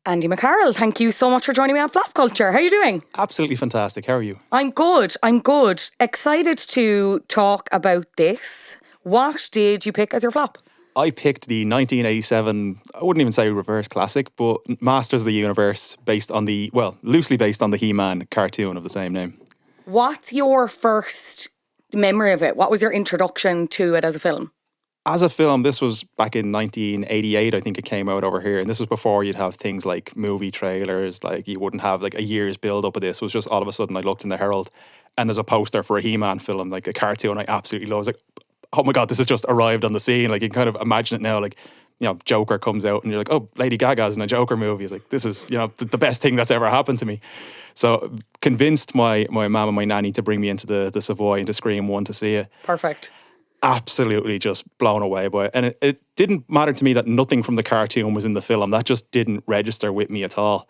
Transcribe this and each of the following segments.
Andy McCarroll, thank you so much for joining me on Flop Culture. How are you doing? Absolutely fantastic. How are you? I'm good. Excited to talk about this. What did you pick as your flop? I picked the 1987, I wouldn't even say reverse classic, but Masters of the Universe, loosely based on the He-Man cartoon of the same name. What's your first memory of it? What was your introduction to it as a film? As a film, this was back in 1988, I think it came out over here. And this was before you'd have things like movie trailers, like you wouldn't have like a year's build up of this. It was just all of a sudden I looked in the Herald and there's a poster for a He-Man film, like a cartoon I absolutely love. I was like, oh my God, this has just arrived on the scene. Like you can kind of imagine it now, like, you know, Joker comes out and you're like, oh, Lady Gaga's in a Joker movie. It's like, this is, you know, the best thing that's ever happened to me. So convinced my mum and my nanny to bring me into the Savoy and to Scream 1 to see it. Perfect. Absolutely just blown away by it. And it didn't matter to me that nothing from the cartoon was in the film. That just didn't register with me at all.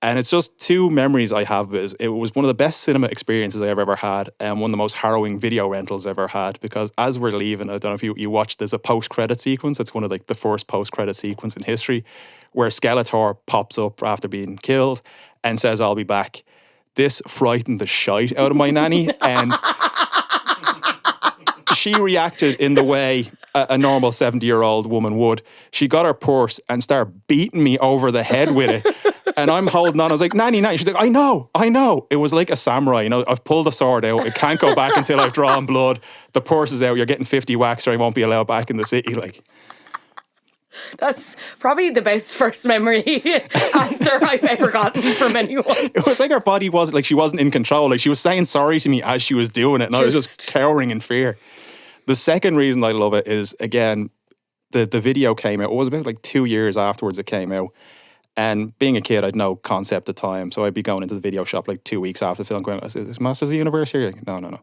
And it's just two memories I have. It was one of the best cinema experiences I ever had and one of the most harrowing video rentals I ever had, because as we're leaving, I don't know if you watched, there's a post-credit sequence. It's one of like the first post-credit sequence in history where Skeletor pops up after being killed and says, I'll be back. This frightened the shite out of my nanny, and she reacted in the way a normal 70-year-old woman would. She got her purse and started beating me over the head with it. And I'm holding on. I was like, Nanny. She's like, I know. It was like a samurai. You know, I've pulled the sword out. It can't go back until I've drawn blood. The purse is out. You're getting 50 whacks or I won't be allowed back in the city. Like, that's probably the best first memory answer I've ever gotten from anyone. It was like her body wasn't, like she wasn't in control. Like she was saying sorry to me as she was doing it. And I was just cowering in fear. The second reason I love it is, again, the video came out. It was about like 2 years afterwards it came out. And being a kid, I'd no concept of time. So I'd be going into the video shop like 2 weeks after the film going, is Masters of the Universe here? Like, no.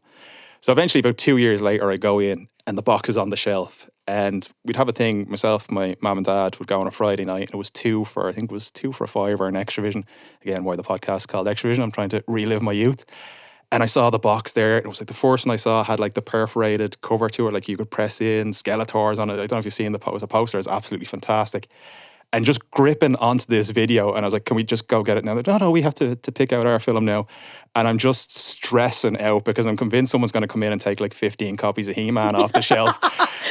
So eventually, about 2 years later, I go in and the box is on the shelf. And we'd have a thing, myself, my mum and dad would go on a Friday night. And it was two for $5 or an Extra Vision. Again, why the podcast called Extra Vision. I'm trying to relive my youth. And I saw the box there. It was like the first one I saw had like the perforated cover to it. Like you could press in Skeletors on it. I don't know if you've seen the poster. It's absolutely fantastic. And just gripping onto this video. And I was like, can we just go get it now? They're like, no, we have to pick out our film now. And I'm just stressing out because I'm convinced someone's going to come in and take like 15 copies of He-Man off the shelf.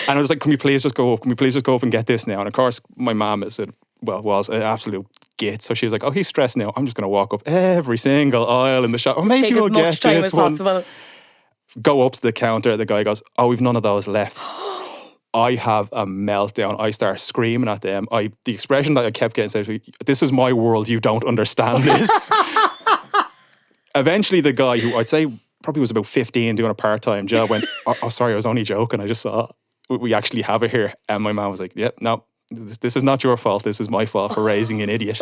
And I was like, can we please just go up? Can we please just go up and get this now? And of course, my mom was an absolute git. So she was like, oh, he's stressed now. I'm just going to walk up every single aisle in the shop. Or maybe we'll get this one. Possible. Go up to the counter. The guy goes, oh, we've none of those left. I have a meltdown. I start screaming at them. The expression that I kept getting said, this is my world, you don't understand this. Eventually the guy, who I'd say probably was about 15 doing a part-time job, went, oh sorry, I was only joking. I just saw we actually have it here. And my mom was like, yep, no, this is not your fault. This is my fault for raising an idiot.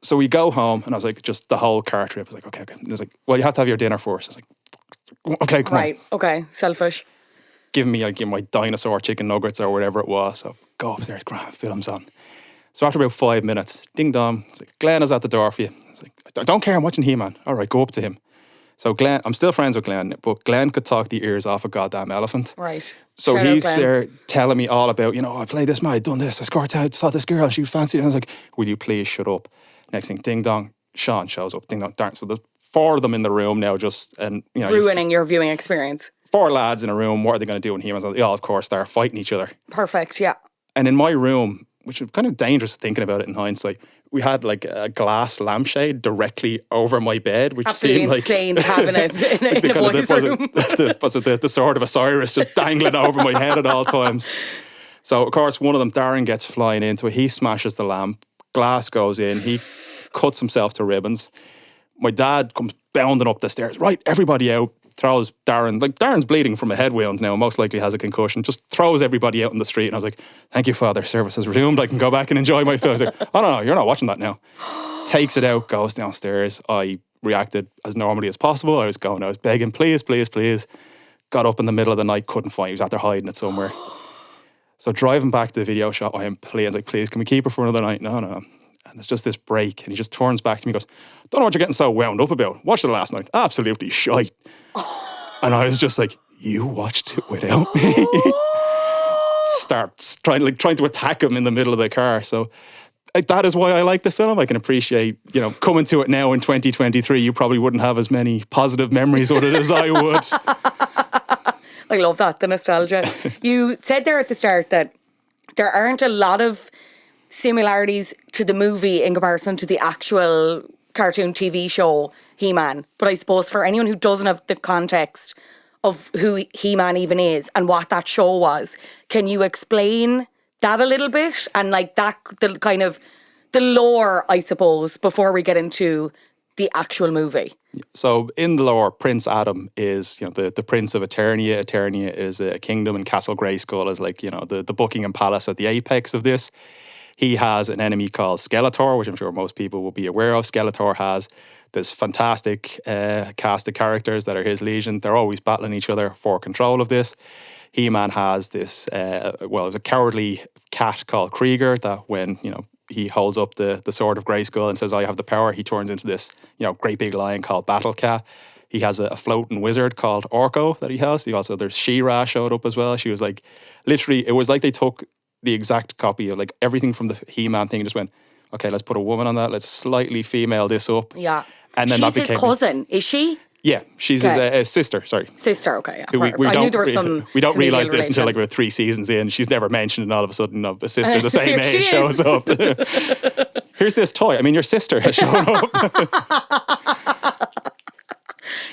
So we go home and I was like, just the whole car trip. I was like, okay. And I was like, well, you have to have your dinner first. I was like, okay, come on. Right, okay, selfish. Give me my dinosaur chicken nuggets or whatever it was. So go upstairs, grand, film's on. So after about 5 minutes, ding dong, it's like, Glenn is at the door for you. I was like, I don't care, I'm watching He-Man. All right, go up to him. So Glenn, I'm still friends with Glenn, but Glenn could talk the ears off a goddamn elephant. Right. So he's there telling me all about, I played this man, I done this, I scored out, saw this girl, she was fancy. And I was like, will you please shut up? Next thing, ding dong, Sean shows up, ding dong, darn. So there's 4 of them in the room now, ruining your viewing experience. 4 lads in a room, what are they going to do in He-Man? They all, of course, they're fighting each other. Perfect, yeah. And in my room, which is kind of dangerous thinking about it in hindsight, we had like a glass lampshade directly over my bed, which absolutely seemed insane like having it in a boy's room. The sword of Osiris just dangling over my head at all times. So, of course, one of them, Darren, gets flying into it. He smashes the lamp. Glass goes in. He cuts himself to ribbons. My dad comes bounding up the stairs. Right, everybody out. Throws Darren, like Darren's bleeding from a head wound now, most likely has a concussion, just throws everybody out in the street. And I was like, thank you, Father, service has resumed. I can go back and enjoy my film. I was like, oh no, you're not watching that now. Takes it out, goes downstairs. I reacted as normally as possible. I was begging, please, please, please. Got up in the middle of the night, couldn't find it. He was out there hiding it somewhere. So driving back to the video shop, I am pleased. Like, please, can we keep it for another night? No. And there's just this break. And he just turns back to me and goes, don't know what you're getting so wound up about. Watched it last night. Absolutely shite. And I was just like, you watched it without me? Start trying to attack him in the middle of the car. So that is why I like the film. I can appreciate, coming to it now in 2023, you probably wouldn't have as many positive memories of it as I would. I love that, the nostalgia. You said there at the start that there aren't a lot of similarities to the movie in comparison to the actual cartoon TV show He-Man. But I suppose for anyone who doesn't have the context of who He-Man even is and what that show was, can you explain that a little bit? And like that, the kind of the lore, I suppose, before we get into the actual movie. So in the lore, Prince Adam is, the Prince of Eternia. Eternia is a kingdom, and Castle Grayskull is like, the Buckingham Palace at the apex of this. He has an enemy called Skeletor, which I'm sure most people will be aware of. Skeletor has this fantastic cast of characters that are his legion. They're always battling each other for control of this. He-Man has this, it's a cowardly cat called Krieger that when, he holds up the sword of Grayskull and says, I have the power, he turns into this, great big lion called Battle Cat. He has a floating wizard called Orko that he has. There's She-Ra showed up as well. She was like, literally, it was like they took the exact copy of like everything from the He-Man thing and just went, okay, let's put a woman on that. Let's slightly female this up. Yeah. And then she's his cousin, is she? Yeah, she's his sister, sorry. Sister, okay. Yeah. We I knew there was some we don't realise this relation. until like we're 3 seasons in. She's never mentioned, and all of a sudden a sister the same age shows up. Here's this toy. I mean, your sister has shown up.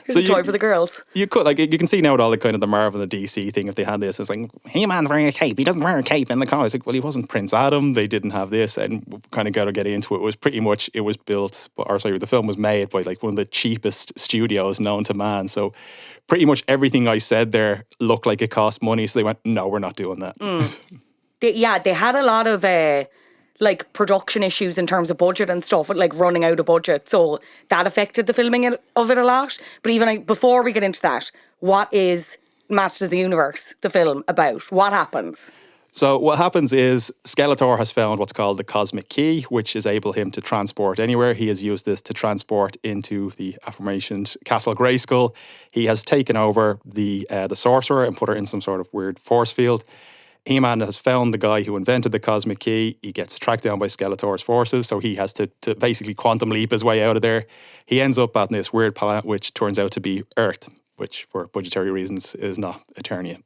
Here's a toy for the girls. You could, like, you can see now with all the kind of the Marvel and the DC thing, if they had this, it's like, He-Man's wearing a cape. He doesn't wear a cape in the comics. Like, well, he wasn't Prince Adam. They didn't have this, and we kind of got to get into it. It was pretty much, it was built, the film was made by like one of the cheapest studios known to man. So pretty much everything I said there looked like it cost money. So they went, no, we're not doing that. They had a lot of like production issues in terms of budget and stuff, like running out of budget. So that affected the filming of it a lot. But even before we get into that, what is Masters of the Universe, the film, about? What happens? So what happens is Skeletor has found what's called the Cosmic Key, which is able him to transport anywhere. He has used this to transport into the aforementioned Castle Grayskull. He has taken over the sorcerer and put her in some sort of weird force field. He-Man has found the guy who invented the Cosmic Key. He gets tracked down by Skeletor's forces, so he has to basically quantum leap his way out of there. He ends up at this weird planet, which turns out to be Earth, which for budgetary reasons is not Eternia.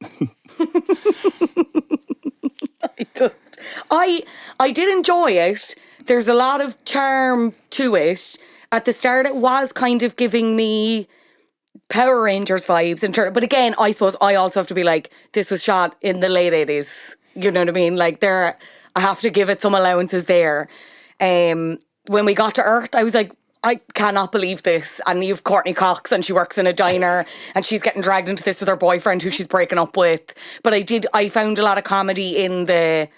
I did enjoy it. There's a lot of charm to it. At the start, it was kind of giving me Power Rangers vibes, but again, I suppose I also have to be like, this was shot in the late 80s. You know what I mean? Like, I have to give it some allowances there. When we got to Earth, I was like, I cannot believe this. And you've Courtney Cox, and she works in a diner, and she's getting dragged into this with her boyfriend, who she's breaking up with. But I found a lot of comedy in the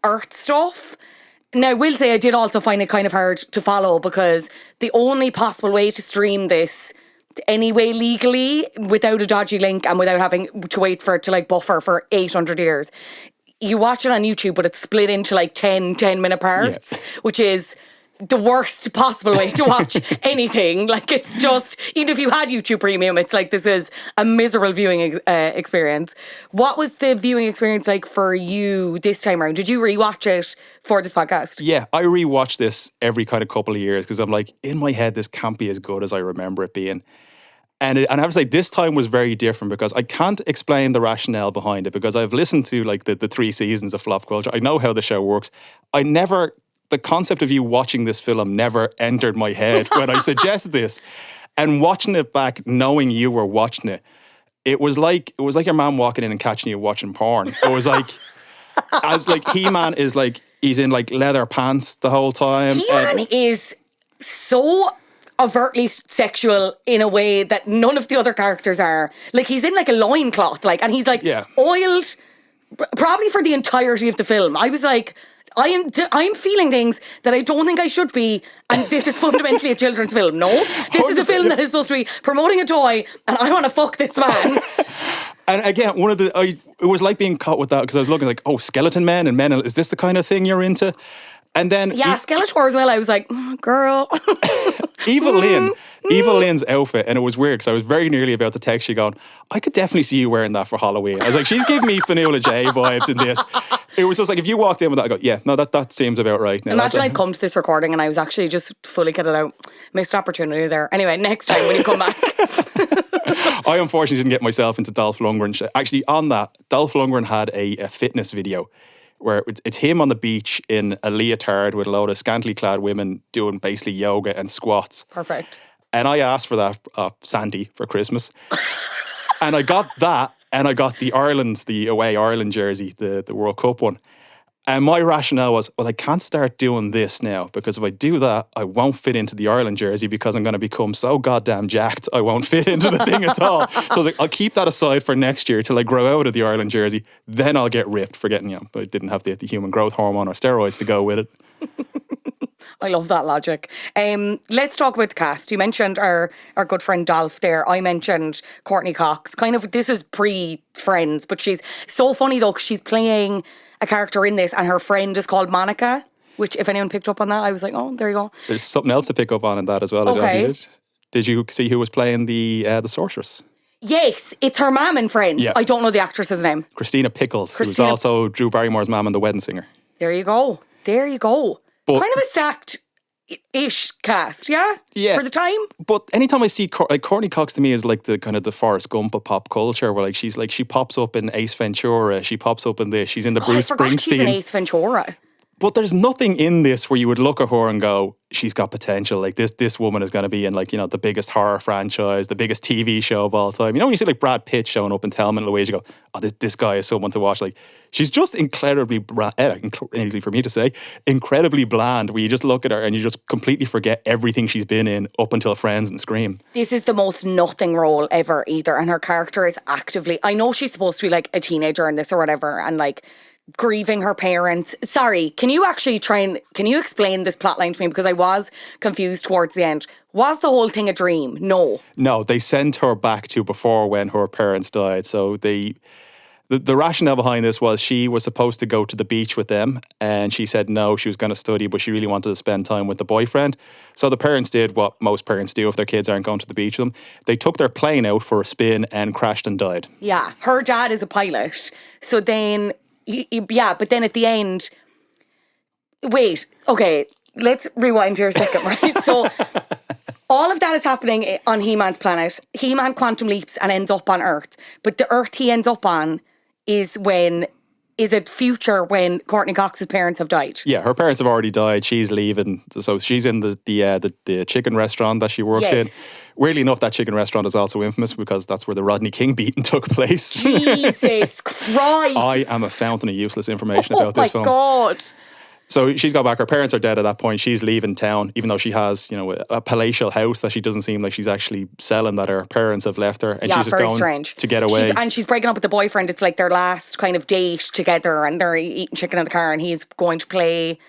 Earth stuff. Now, I will say I did also find it kind of hard to follow, because the only possible way to stream this anyway legally without a dodgy link and without having to wait for it to like buffer for 800 years, you watch it on YouTube, but it's split into like 10-minute parts, which is the worst possible way to watch anything. Like, it's just, even if you had YouTube Premium, it's like, this is a miserable viewing experience. What was the viewing experience like for you this time around? Did you rewatch it for this podcast? Yeah, I rewatch this every kind of couple of years, because I'm like, in my head, this can't be as good as I remember it being. And I have to say, this time was very different, because I can't explain the rationale behind it, because I've listened to like the 3 seasons of Flop Culture. I know how the show works. The concept of you watching this film never entered my head when I suggested this. And watching it back, knowing you were watching it, it was like your mom walking in and catching you watching porn. It was like, as like He-Man is like, he's in like leather pants the whole time. He-Man is so overtly sexual in a way that none of the other characters are. Like, he's in like a loincloth, like, and he's like oiled probably for the entirety of the film. I was like, I'm feeling things that I don't think I should be, and this is fundamentally a children's film. No, this is a film that is supposed to be promoting a toy, and I want to fuck this man. And again, it was like being caught with that, because I was looking like, oh, skeleton men and men, is this the kind of thing you're into? And then Skeletor as well. I was like, girl. Evil Lynn's outfit, and it was weird, because I was very nearly about to text you going, I could definitely see you wearing that for Halloween. I was like, she's giving me Fionnuala J vibes in this. It was just like, if you walked in with that, I go, yeah, no, that seems about right. Now, Imagine I'd come to this recording and I was actually just fully kitted out. Missed opportunity there. Anyway, next time when you come back. I unfortunately didn't get myself into Dolph Lundgren shit. Actually, on that, Dolph Lundgren had a fitness video where it's him on the beach in a leotard with a load of scantily clad women doing basically yoga and squats. Perfect. And I asked for that Sandy for Christmas. And I got that, and I got the away Ireland jersey, the World Cup one. And my rationale was, well, I can't start doing this now, because if I do that, I won't fit into the Ireland jersey because I'm going to become so goddamn jacked, I won't fit into the thing at all. So I was like, I'll keep that aside for next year till I grow out of the Ireland jersey. Then I'll get ripped for getting, I didn't have the human growth hormone or steroids to go with it. I love that logic. Let's talk about the cast. You mentioned our good friend Dolph there. I mentioned Courtney Cox. Kind of, this is pre-Friends, but she's so funny though, because she's playing a character in this and her friend is called Monica, which if anyone picked up on that, I was like, oh, there you go. There's something else to pick up on in that as well. Okay. Did you see who was playing the sorceress? Yes, it's her mum and Friends. Yeah. I don't know the actress's name. Christina Pickles, who's also Drew Barrymore's mum and The Wedding Singer. There you go. But kind of a stacked-ish cast, yeah? Yeah. For the time? But anytime I see Courtney Cox, to me is like the kind of the Forrest Gump of pop culture, where like she pops up in Ace Ventura, she pops up in this, she's in the Bruce I forgot Springsteen. she's in Ace Ventura. But there's nothing in this where you would look at her and go, she's got potential. Like this woman is going to be in like, the biggest horror franchise, the biggest TV show of all time. When you see like Brad Pitt showing up in Thelma and Louise, you go, oh, this guy is someone to watch. Like, she's just incredibly, easy for me to say, incredibly bland, where you just look at her and you just completely forget everything she's been in up until Friends and Scream. This is the most nothing role ever either. And her character is actively, I know she's supposed to be like a teenager in this or whatever, and like grieving her parents. Sorry, can you explain this plotline to me? Because I was confused towards the end. Was the whole thing a dream? No, they sent her back to before when her parents died. So the rationale behind this was she was supposed to go to the beach with them, and she said no, she was going to study, but she really wanted to spend time with the boyfriend. So the parents did what most parents do if their kids aren't going to the beach with them. They took their plane out for a spin and crashed and died. Yeah, her dad is a pilot. So then... but then at the end, wait, okay, let's rewind here a second, right? So all of that is happening on He-Man's planet. He-Man quantum leaps and ends up on Earth. But the Earth he ends up on is a future when Courtney Cox's parents have died. Yeah, her parents have already died. She's leaving. So she's in the chicken restaurant that she works in. Weirdly enough, that chicken restaurant is also infamous because that's where the Rodney King beating took place. Jesus Christ. I am a fountain of useless information about this film. Oh my God. So she's got back. Her parents are dead at that point. She's leaving town, even though she has, a palatial house that she doesn't seem like she's actually selling, that her parents have left her. And she's just going strange. To get away. She's breaking up with the boyfriend. It's like their last kind of date together, and they're eating chicken in the car, and he's going to play...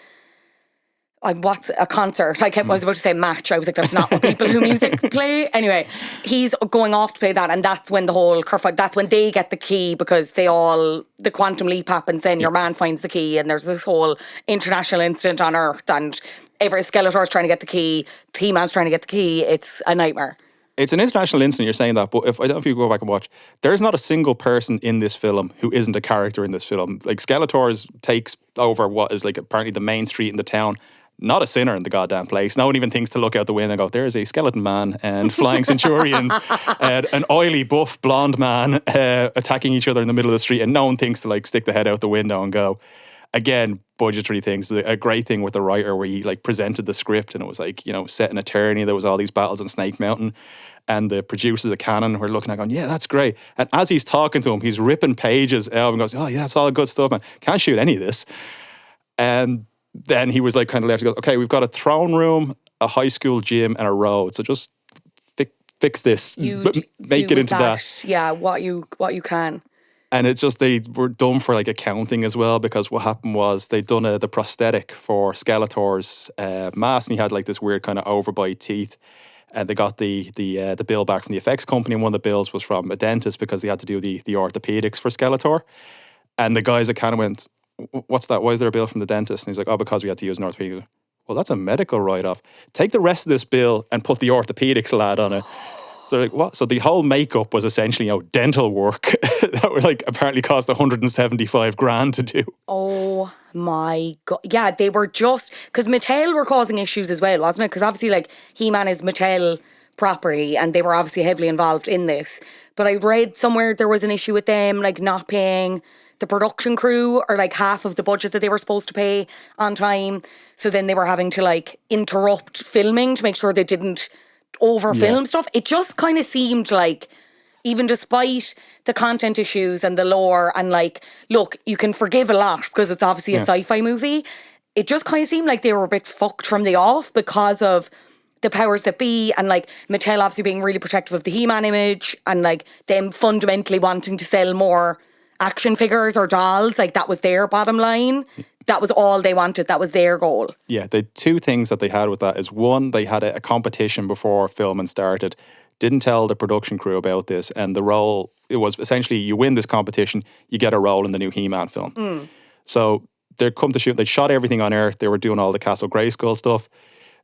what's a concert? I was about to say match. I was like, that's not what people who music play. Anyway, he's going off to play that, and that's when the whole kerfuffle, that's when they get the key, because the quantum leap happens, then your man finds the key, and there's this whole international incident on Earth, and every Skeletor's trying to get the key, He-Man's trying to get the key. It's a nightmare. It's an international incident, you're saying that, but I don't know if you go back and watch, there's not a single person in this film who isn't a character in this film. Like, Skeletor's takes over what is like apparently the main street in the town. Not a sinner in the goddamn place. No one even thinks to look out the window and go, there's a skeleton man and flying centurions and an oily, buff, blonde man attacking each other in the middle of the street, and no one thinks to like stick the head out the window and go. Again, budgetary things. A great thing with the writer where he like presented the script and it was like, set in Eternia, there was all these battles in Snake Mountain, and the producers of Canon were looking at going, yeah, that's great. And as he's talking to him, he's ripping pages out and goes, oh yeah, that's all good stuff, man. Can't shoot any of this. And then he was like kind of left to go, okay, we've got a throne room, a high school gym, and a road. So just fix this, make it into that. Yeah, what you can. And it's just, they were done for like accounting as well, because what happened was they'd done the prosthetic for Skeletor's mask, and he had like this weird kind of overbite teeth. And they got the bill back from the effects company, and one of the bills was from a dentist because they had to do the orthopedics for Skeletor. And the guys at Canon went, what's that? Why is there a bill from the dentist? And he's like, oh, because we had to use an orthopedic. Well, that's a medical write-off. Take the rest of this bill and put the orthopedics lad on it. So like, what? So the whole makeup was essentially, dental work that would like apparently cost 175 grand to do. Oh my God. Yeah, they were just, because Mattel were causing issues as well, wasn't it? Because obviously like He-Man is Mattel property and they were obviously heavily involved in this. But I read somewhere there was an issue with them like not paying the production crew or like half of the budget that they were supposed to pay on time. So then they were having to like interrupt filming to make sure they didn't overfilm stuff. It just kind of seemed like, even despite the content issues and the lore and like, look, you can forgive a lot because it's obviously a sci-fi movie. It just kind of seemed like they were a bit fucked from the off because of the powers that be and like Mattel obviously being really protective of the He-Man image and like them fundamentally wanting to sell more action figures or dolls. Like that was their bottom line. That was all they wanted. That was their goal. Yeah, the two things that they had with that is one, they had a competition before filming started, didn't tell the production crew about this, and the role, it was essentially you win this competition, you get a role in the new He-Man film. So they come to shoot, they shot everything on Earth, they were doing all the Castle Grayskull stuff.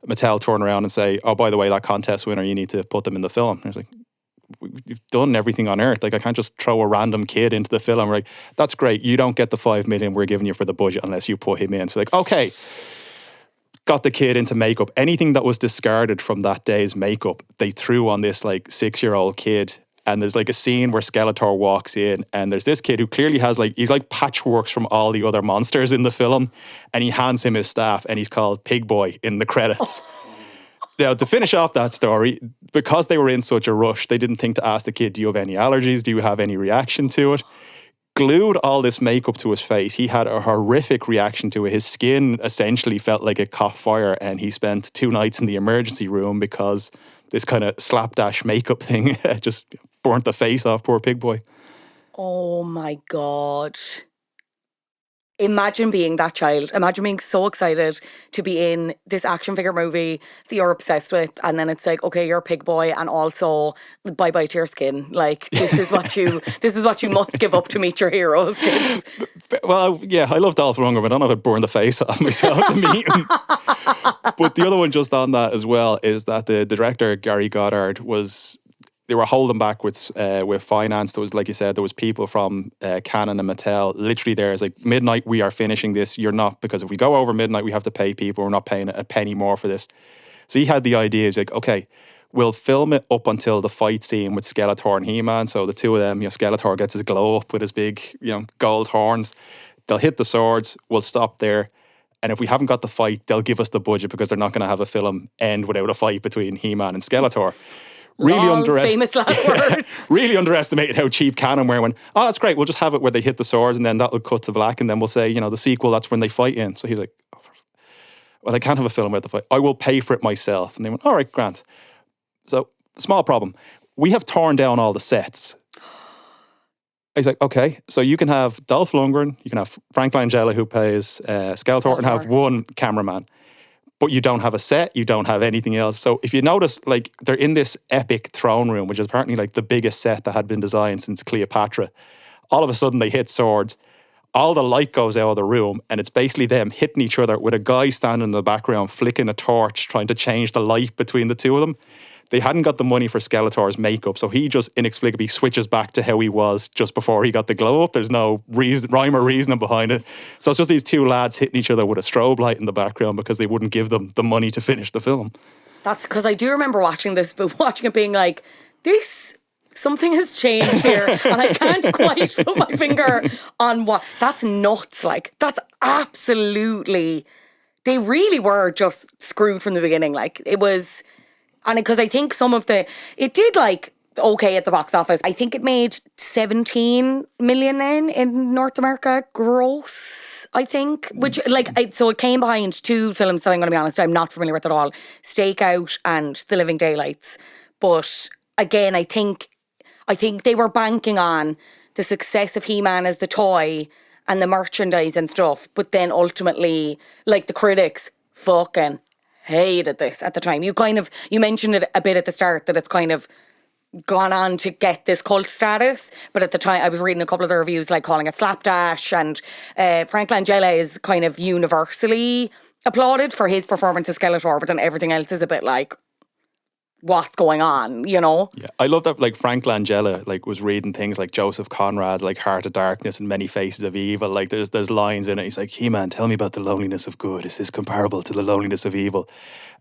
Mattel turn around and say, oh, by the way, that contest winner, you need to put them in the film. And I was like, you've done everything on Earth. Like, I can't just throw a random kid into the film. We're like, that's great. You don't get the 5 million we're giving you for the budget unless you put him in. So like, okay, got the kid into makeup. Anything that was discarded from that day's makeup, they threw on this like 6-year-old kid. And there's like a scene where Skeletor walks in and there's this kid who clearly has like, he's like patchworks from all the other monsters in the film. And he hands him his staff and he's called Pig Boy in the credits. Now, to finish off that story, because they were in such a rush, they didn't think to ask the kid, do you have any allergies? Do you have any reaction to it? Glued all this makeup to his face. He had a horrific reaction to it. His skin essentially felt like it caught fire and he spent 2 nights in the emergency room because this kind of slapdash makeup thing just burnt the face off poor Pig Boy. Oh my God. Imagine being that child. Imagine being so excited to be in this action figure movie that you're obsessed with, and then it's like, okay, you're a Pig Boy, and also bye bye to your skin. Like this is what you must give up to meet your heroes, kids. Well, yeah, I love Dolph Lundgren, but I don't know if it burned the face off myself to meet him. But the other one just on that as well is that the director Gary Goddard they were holding back with finance. There was, like you said, there was people from Canon and Mattel literally there. It's like, midnight, we are finishing this. You're not, because if we go over midnight, we have to pay people. We're not paying a penny more for this. So he had the idea, he's like, okay, we'll film it up until the fight scene with Skeletor and He-Man. So the two of them, Skeletor gets his glow up with his big, gold horns. They'll hit the swords. We'll stop there. And if we haven't got the fight, they'll give us the budget because they're not going to have a film end without a fight between He-Man and Skeletor. Famous last words. Really underestimated how cheap Canon were. When, oh, that's great, we'll just have it where they hit the swords and then that'll cut to black and then we'll say, the sequel, that's when they fight in. So he's like, oh, well, I can't have a film without the fight. I will pay for it myself. And they went, all right, Grant. So, small problem. We have torn down all the sets. He's like, okay, so you can have Dolph Lundgren, you can have Frank Langella who plays Skeletor and have one cameraman. But you don't have a set, you don't have anything else. So if you notice, like, they're in this epic throne room, which is apparently like the biggest set that had been designed since Cleopatra. All of a sudden they hit swords, all the light goes out of the room, and it's basically them hitting each other with a guy standing in the background flicking a torch, trying to change the light between the two of them. They hadn't got the money for Skeletor's makeup, so he just inexplicably switches back to how he was just before he got the glow up. There's no rhyme or reasoning behind it. So it's just these two lads hitting each other with a strobe light in the background because they wouldn't give them the money to finish the film. That's because I do remember watching this, but watching it being like, something has changed here, and I can't quite put my finger on what. That's nuts. Like, that's absolutely. They really were just screwed from the beginning. Like, it was. And because I think it did like okay at the box office. I think it made 17 million then in North America gross, I think. Which so it came behind 2 films that I'm going to be honest, I'm not familiar with at all. Stakeout and The Living Daylights. But again, I think they were banking on the success of He-Man as the toy and the merchandise and stuff. But then ultimately, like the critics fucking hated this at the time. You mentioned it a bit at the start that it's kind of gone on to get this cult status, but at the time I was reading a couple of the reviews like calling it slapdash, and Frank Langella is kind of universally applauded for his performance as Skeletor, but then everything else is a bit like, what's going on, you know? Yeah, I love that. Like Frank Langella, like was reading things like Joseph Conrad's like Heart of Darkness and Many Faces of Evil. Like there's lines in it. He's like, He-Man, tell me about the loneliness of good. Is this comparable to the loneliness of evil?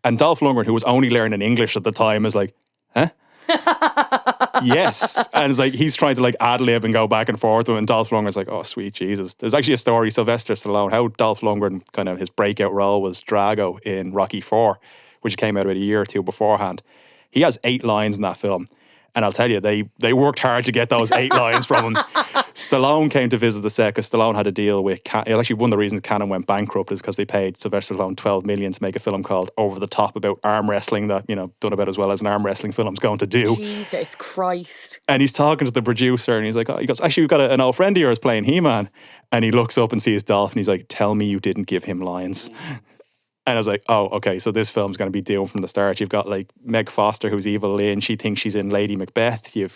And Dolph Lundgren, who was only learning English at the time, is like, huh? Yes. And it's like he's trying to like ad-lib and go back and forth with him, and Dolph Lundgren's like, oh sweet Jesus. There's actually a story, Sylvester Stallone, how Dolph Lundgren, kind of his breakout role was Drago in Rocky IV, which came out about a year or two beforehand. He has 8 lines in that film. And I'll tell you, they worked hard to get those 8 lines from him. Stallone came to visit the set because Stallone had a deal with... Actually, one of the reasons Canon went bankrupt is because they paid Sylvester Stallone $12 million to make a film called Over the Top about arm wrestling that, done about as well as an arm wrestling film's going to do. Jesus Christ. And he's talking to the producer and he's like, he goes, actually, we've got an old friend of yours playing He-Man. And he looks up and sees Dolph and he's like, tell me you didn't give him lines. And I was like, oh, okay, so this film's going to be doomed from the start. You've got like Meg Foster, who's Evil Lynn. She thinks she's in Lady Macbeth. You've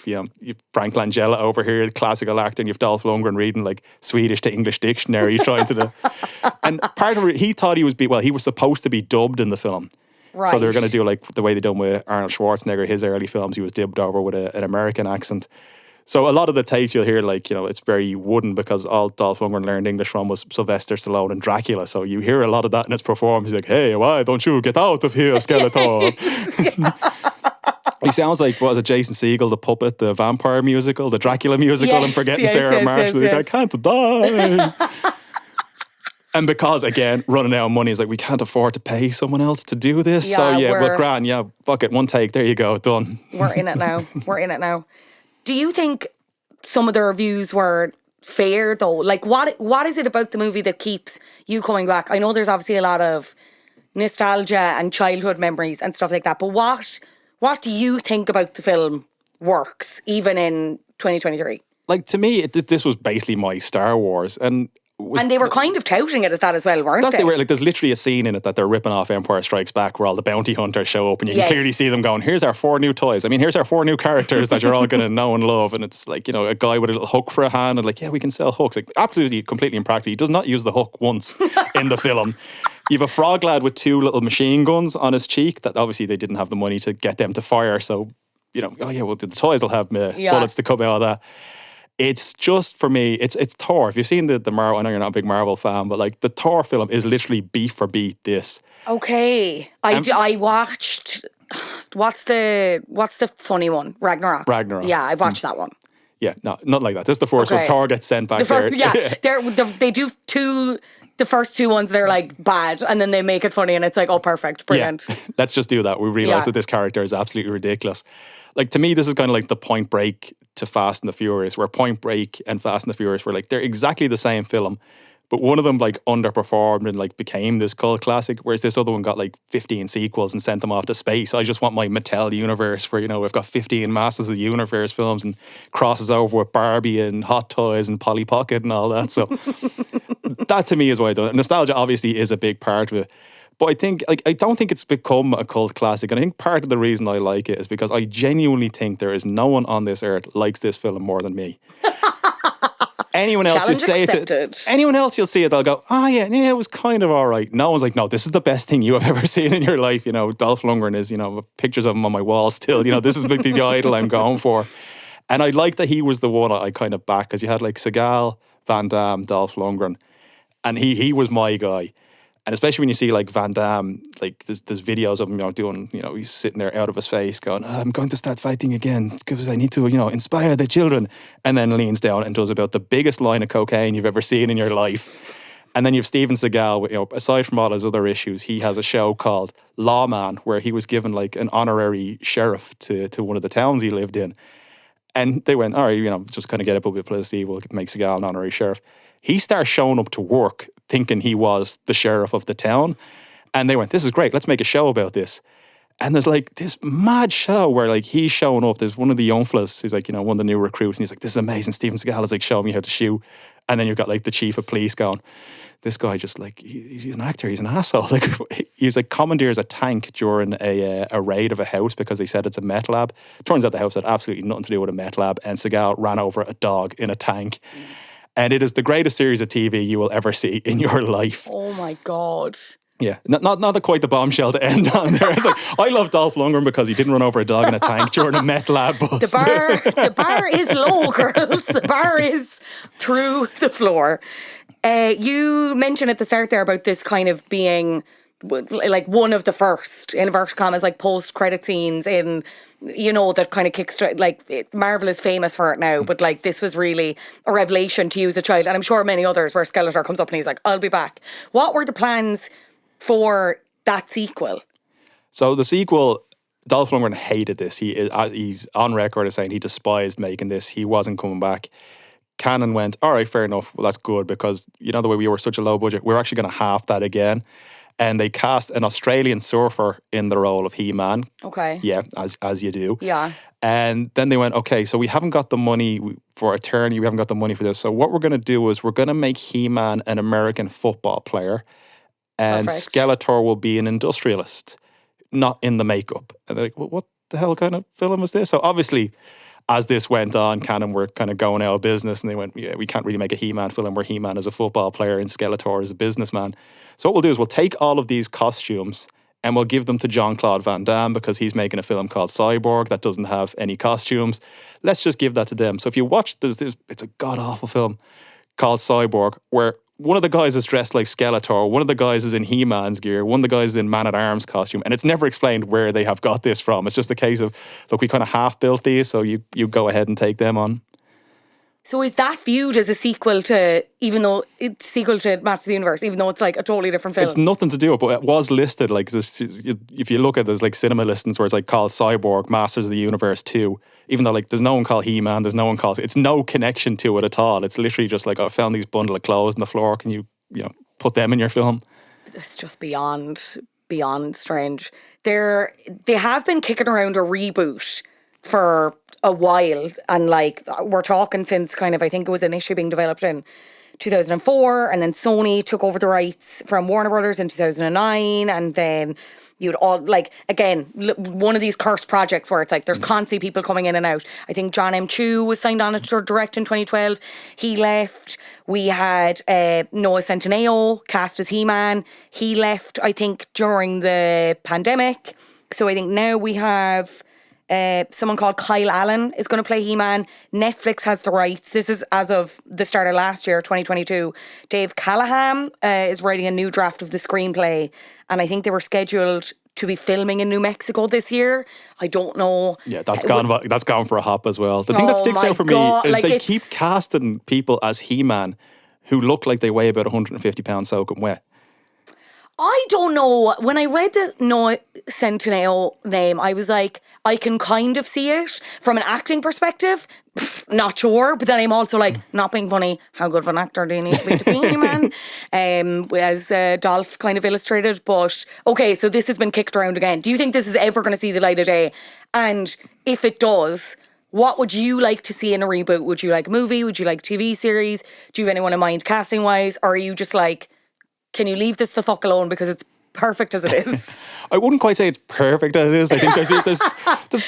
Frank Langella over here, the classical actor, and you've Dolph Lundgren reading like Swedish to English dictionary, trying to And part of it, he thought he was he was supposed to be dubbed in the film. Right. So they were going to do like the way they done with Arnold Schwarzenegger, his early films. He was dubbed over with an American accent. So a lot of the takes you'll hear, like, it's very wooden because all Dolph Lundgren learned English from was Sylvester Stallone and Dracula. So you hear a lot of that in his performance. He's like, hey, why don't you get out of here, Skeletor? He sounds like, what was it, Jason Segel, the puppet, the vampire musical, the Dracula musical, and forgetting Sarah Marshall. Like, I can't die. And because, again, running out of money is like, we can't afford to pay someone else to do this. Yeah, so well, grand, fuck it, one take, there you go, done. We're in it now. Do you think some of the reviews were fair though? Like what is it about the movie that keeps you coming back? I know there's obviously a lot of nostalgia and childhood memories and stuff like that, but what do you think about the film works even in 2023? Like, to me, this was basically my Star Wars, and they were kind of touting it as that as well, weren't they? Like, there's literally a scene in it that they're ripping off Empire Strikes Back where all the bounty hunters show up and you can clearly see them going, here's our 4 new toys. I mean, here's our 4 new characters that you're all going to know and love. And it's like, a guy with a little hook for a hand and like, yeah, we can sell hooks. Like, absolutely, completely impractical. He does not use the hook once in the film. You have a frog lad with 2 little machine guns on his cheek that obviously they didn't have the money to get them to fire. So, the toys will have bullets to come out of that. It's just, for me, it's Thor. If you've seen the Marvel, I know you're not a big Marvel fan, but like the Thor film is literally beat for beat this. Okay. I watched, what's the funny one? Ragnarok. Yeah, I've watched that one. Yeah, no, not like that. This is the first one. Thor gets sent back there. Yeah, they do the first 2 ones, they're like bad, and then they make it funny and it's like, oh, perfect, brilliant. Yeah. Let's just do that. We realise that this character is absolutely ridiculous. Like, to me, this is kind of like the Point Break to Fast and the Furious, where Point Break and Fast and the Furious were like, they're exactly the same film, but one of them like underperformed and like became this cult classic, whereas this other one got like 15 sequels and sent them off to space. I just want my Mattel universe where, we've got 15 Masters of the Universe films and crosses over with Barbie and Hot Toys and Polly Pocket and all that. So that to me is why I do it. Nostalgia obviously is a big part of it. But I think, I don't think it's become a cult classic. And I think part of the reason I like it is because I genuinely think there is no one on this earth likes this film more than me. Anyone else you say it, anyone else you'll see it, they'll go, oh yeah, it was kind of all right. No one's like, no, this is the best thing you have ever seen in your life. Dolph Lundgren is, pictures of him on my wall still. This is like the idol I'm going for. And I like that he was the one I kind of back, because you had like Seagal, Van Damme, Dolph Lundgren, and he was my guy. And especially when you see like Van Damme, like there's videos of him, doing, he's sitting there out of his face going, I'm going to start fighting again because I need to, inspire the children. And then leans down and does about the biggest line of cocaine you've ever seen in your life. And then you have Steven Seagal, aside from all his other issues, he has a show called Lawman where he was given like an honorary sheriff to one of the towns he lived in. And they went, all right, just kind of get a bit of publicity, we'll make Seagal an honorary sheriff. He starts showing up to work thinking he was the sheriff of the town. And they went, this is great, let's make a show about this. And there's like this mad show where like he's showing up. There's one of the young fellas who's like, one of the new recruits. And he's like, this is amazing. Steven Seagal is like showing me how to shoot. And then you've got like the chief of police going, this guy just like, he's an actor, he's an asshole. Like he's like commandeers a tank during a raid of a house because they said it's a meth lab. Turns out the house had absolutely nothing to do with a meth lab. And Seagal ran over a dog in a tank. And it is the greatest series of TV you will ever see in your life. Oh my God. Yeah, not quite the bombshell to end on there. It's like, I love Dolph Lundgren because he didn't run over a dog in a tank during a meth lab bust. The bar is low, girls. The bar is through the floor. You mentioned at the start there about this kind of being like one of the first, in inverted commas, like post-credit scenes in, that kind of kickstart, like Marvel is famous for it now, but like this was really a revelation to you as a child, and I'm sure many others, where Skeletor comes up and he's like, I'll be back. What were the plans for that sequel? So the sequel, Dolph Lundgren hated this. He's on record as saying he despised making this. He wasn't coming back. Canon went, all right, fair enough. Well, that's good, because the way we were such a low budget, we're actually going to half that again. And they cast an Australian surfer in the role of He-Man. Okay. Yeah, as you do. Yeah. And then they went, okay, so we haven't got the money for attorney. We haven't got the money for this. So what we're going to do is we're going to make He-Man an American football player. And Perfect. Skeletor will be an industrialist, not in the makeup. And they're like, well, what the hell kind of film is this? So obviously, as this went on, Canon were kind of going out of business, and they went, yeah, we can't really make a He-Man film where He-Man is a football player and Skeletor is a businessman. So what we'll do is we'll take all of these costumes and we'll give them to Jean-Claude Van Damme, because he's making a film called Cyborg that doesn't have any costumes. Let's just give that to them. So if you watch this, it's a god-awful film called Cyborg, where one of the guys is dressed like Skeletor, one of the guys is in He-Man's gear, one of the guys is in Man-at-Arms costume, and it's never explained where they have got this from. It's just a case of, look, we kind of half-built these, so you go ahead and take them on. So is that viewed as a sequel to, even though it's sequel to Masters of the Universe, even though it's like a totally different film? It's nothing to do with it, but it was listed like this. If you look at there's like cinema listings where it's like called Cyborg, Masters of the Universe 2, even though like there's no one called He-Man, there's no one called, it's no connection to it at all. It's literally just like, I found these bundle of clothes on the floor. Can you put them in your film? It's just beyond strange. They have been kicking around a reboot for a while, and like we're talking since kind of, I think it was initially being developed in 2004, and then Sony took over the rights from Warner Brothers in 2009, and then you'd all, like, again, one of these cursed projects where it's like there's constantly people coming in and out. I think John M. Chu was signed on to direct in 2012. He left. We had Noah Centineo cast as He-Man. He left, I think, during the pandemic. So I think now we have someone called Kyle Allen is going to play He-Man. Netflix has the rights. This is as of the start of last year, 2022. Dave Callahan is writing a new draft of the screenplay, and I think they were scheduled to be filming in New Mexico this year. I don't know. Yeah, that's gone for a hop as well. The thing that sticks out for me is like, they keep casting people as He-Man who look like they weigh about 150 pounds soaking wet. I don't know. When I read the Noah Centineo name, I was like, I can kind of see it from an acting perspective. Not sure, but then I'm also like, not being funny, how good of an actor do you need to be He-Man? As Dolph kind of illustrated. But okay, so this has been kicked around again. Do you think this is ever going to see the light of day? And if it does, what would you like to see in a reboot? Would you like a movie? Would you like a TV series? Do you have anyone in mind casting wise? Or are you just like, can you leave this the fuck alone because it's perfect as it is? I wouldn't quite say it's perfect as it is. I think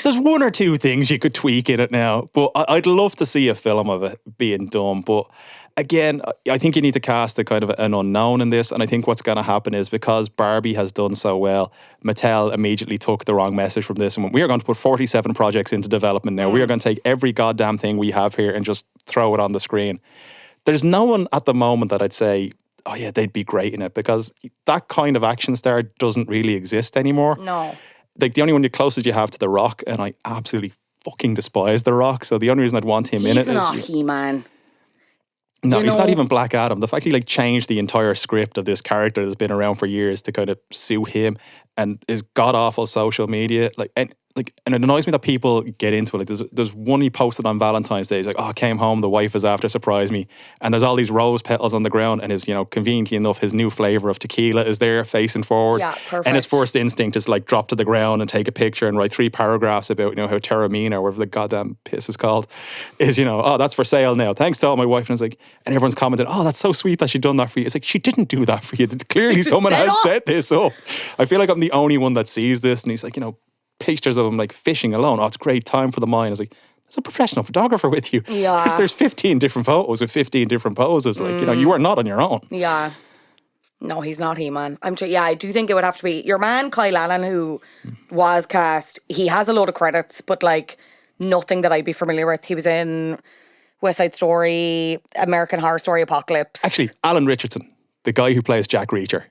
there's one or two things you could tweak in it now. But I'd love to see a film of it being done. But again, I think you need to cast a kind of an unknown in this. And I think what's going to happen is, because Barbie has done so well, Mattel immediately took the wrong message from this. And we are going to put 47 projects into development now. We are going to take every goddamn thing we have here and just throw it on the screen. There's no one at the moment that I'd say, oh yeah, they'd be great in it, because that kind of action star doesn't really exist anymore. No. Like, the only one closest you have to The Rock, and I absolutely fucking despise The Rock, so the only reason I'd want him in it is... He's not He-Man. No, he's not even Black Adam. The fact he like changed the entire script of this character that's been around for years to kind of suit him, and is god-awful social media, and it annoys me that people get into it. Like, there's one he posted on Valentine's Day. He's like, oh, I came home, the wife is after surprised me. And there's all these rose petals on the ground, and his, conveniently enough, his new flavour of tequila is there facing forward. Yeah, perfect. And his first instinct is like drop to the ground and take a picture and write 3 paragraphs about, how Terramina, or whatever the goddamn piss is called, is, oh, that's for sale now. Thanks to all my wife. And it's like, and everyone's commenting, oh, that's so sweet that she done that for you. It's like, she didn't do that for you. Clearly someone has set this up. I feel like I'm the only one that sees this, and he's like, pictures of him like fishing alone. Oh, it's great time for the mind. I was like, there's a professional photographer with you. Yeah. Like, there's 15 different photos with 15 different poses. Like, you are not on your own. Yeah. No, he's not He-Man. I do think it would have to be your man, Kyle Allen, who was cast. He has a load of credits, but like nothing that I'd be familiar with. He was in West Side Story, American Horror Story Apocalypse. Actually, Alan Richardson, the guy who plays Jack Reacher.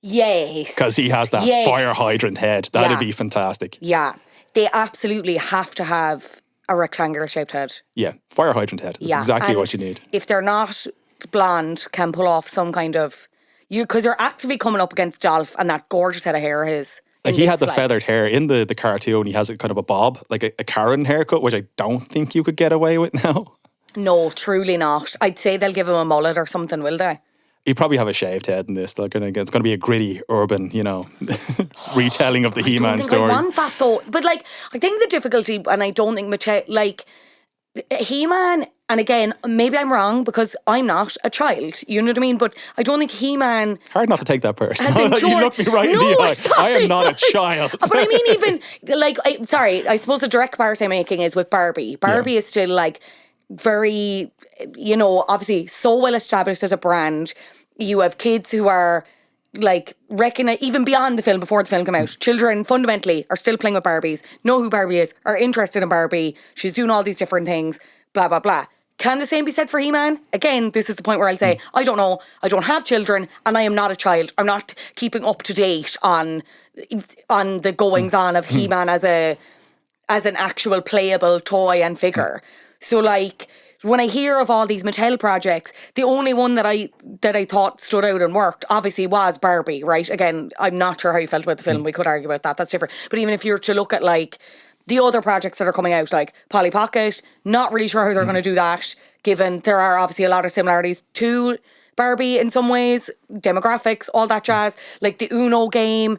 Yes. Because he has that fire hydrant head. That'd be fantastic. Yeah. They absolutely have to have a rectangular shaped head. Yeah, fire hydrant head. That's exactly what you need. If they're not blonde, can pull off some kind of... Because you're actively coming up against Dolph and that gorgeous head of hair of his. Like he had the feathered hair in the cartoon. He has a kind of a bob, like a Karen haircut, which I don't think you could get away with now. No, truly not. I'd say they'll give him a mullet or something, will they? He'd probably have a shaved head in this. It's going to be a gritty, urban, retelling of the He-Man story. I want that though. But like, I think the difficulty, and I don't think He-Man, and again, maybe I'm wrong because I'm not a child, you know what I mean? But I don't think He-Man... Hard not to take that personally. You look me right in the eye. Sorry, I am not a child. But I mean, even, I suppose the direct comparison I'm making is with Barbie. Barbie is still like very, obviously so well established as a brand. You have kids who are like even beyond the film, before the film came out, children fundamentally are still playing with Barbies, know who Barbie is, are interested in Barbie. She's doing all these different things, blah, blah, blah. Can the same be said for He-Man? Again, this is the point where I'll say, I don't know, I don't have children, and I am not a child. I'm not keeping up to date on the goings on of He-Man as an actual playable toy and figure. So like, when I hear of all these Mattel projects, the only one that I thought stood out and worked, obviously, was Barbie, right? Again, I'm not sure how you felt about the film. We could argue about that. That's different. But even if you were to look at, like, the other projects that are coming out, like Polly Pocket, not really sure how they're going to do that, given there are obviously a lot of similarities to Barbie in some ways, demographics, all that jazz. Like the Uno game,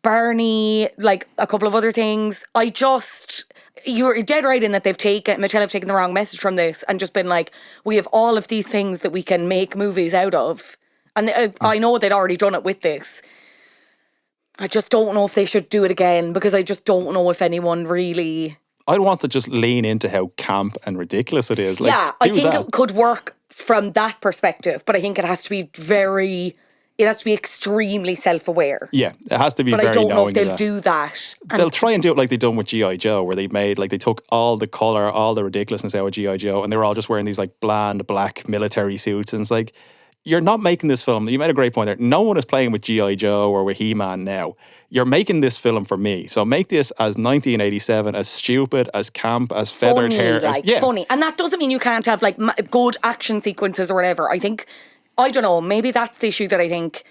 Barney, like a couple of other things. You're dead right in that Mattel have taken the wrong message from this and just been like, we have all of these things that we can make movies out of. And I know they'd already done it with this. I just don't know if they should do it again because I just don't know if anyone really... I'd want to just lean into how camp and ridiculous it is. Like, yeah, I think it could work from that perspective, but I think it has to be extremely self-aware. Yeah, it has to be very knowing. But I don't know if they'll do that. They'll try and do it like they done with G.I. Joe, where they took all the colour, all the ridiculousness out of G.I. Joe, and they were all just wearing these like bland black military suits. And it's like, you're not making this film. You made a great point there. No one is playing with G.I. Joe or with He-Man now. You're making this film for me. So make this as 1987, as stupid, as camp, as feathered hair. Funny. And that doesn't mean you can't have like good action sequences or whatever. I don't know, maybe that's the issue that I think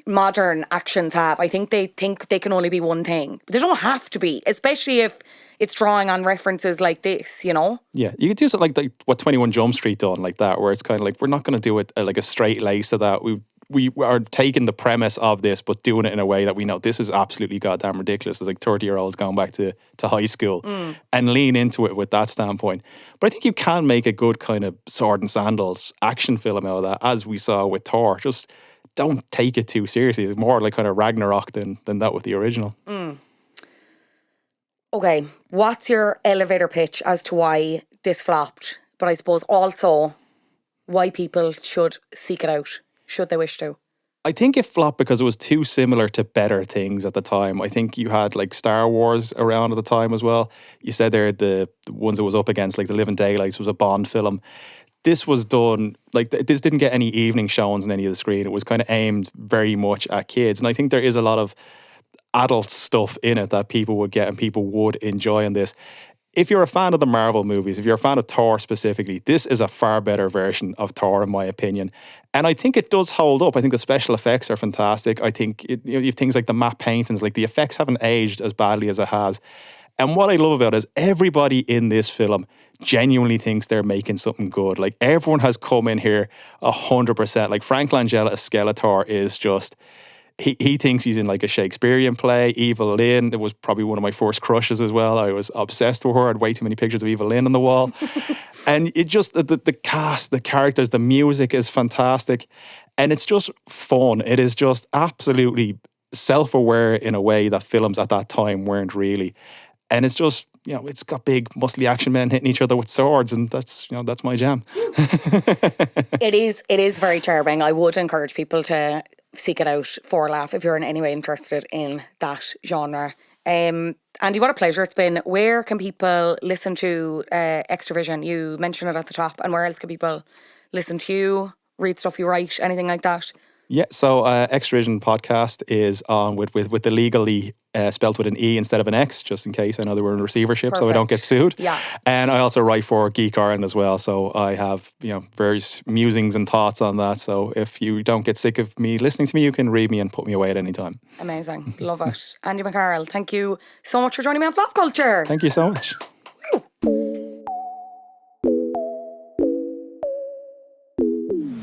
modern actions have. I think they can only be one thing. They don't have to be, especially if it's drawing on references like this, Yeah, you could do something like what 21 Jump Street done, like that, where it's kind of like, we're not going to do it like a straight lace to that. We are taking the premise of this, but doing it in a way that we know this is absolutely goddamn ridiculous. There's like 30-year-olds going back to high school and lean into it with that standpoint. But I think you can make a good kind of sword and sandals action film out of that, as we saw with Thor. Just don't take it too seriously. It's more like kind of Ragnarok than that with the original. Okay, what's your elevator pitch as to why this flopped? But I suppose also why people should seek it out, should they wish to. I think it flopped because it was too similar to better things at the time. I think you had like Star Wars around at the time as well. You said there the ones it was up against, like The Living Daylights was a Bond film. This was done, like this didn't get any evening showings on any of the screen. It was kind of aimed very much at kids. And I think there is a lot of adult stuff in it that people would get and people would enjoy in this. If you're a fan of the Marvel movies, if you're a fan of Thor specifically, this is a far better version of Thor, in my opinion. And I think it does hold up. I think the special effects are fantastic. I think you have things like the matte paintings, like the effects haven't aged as badly as it has. And what I love about it is everybody in this film genuinely thinks they're making something good. Like everyone has come in here 100%. Like Frank Langella as Skeletor is just... He thinks he's in like a Shakespearean play. Eva Lynn, it was probably one of my first crushes as well. I was obsessed with her. I had way too many pictures of Eva Lynn on the wall. And it just, the cast, the characters, the music is fantastic. And it's just fun. It is just absolutely self-aware in a way that films at that time weren't really. And it's just, it's got big, muscly action men hitting each other with swords, and that's my jam. It is very charming. I would encourage people to seek it out for a laugh if you're in any way interested in that genre. Andy, what a pleasure it's been. Where can people listen to Extra Vision? You mentioned it at the top. And where else can people listen to you, read stuff you write, anything like that? Yeah, so Extra Vision podcast is on with the legally spelt with an E instead of an X, just in case. I know they were in receivership, so I don't get sued. Yeah. And I also write for Geek Ireland as well, so I have various musings and thoughts on that. So if you don't get sick of me listening to me, you can read me and put me away at any time. Amazing, love it. Andy McCarroll, thank you so much for joining me on Flop Culture. Thank you so much.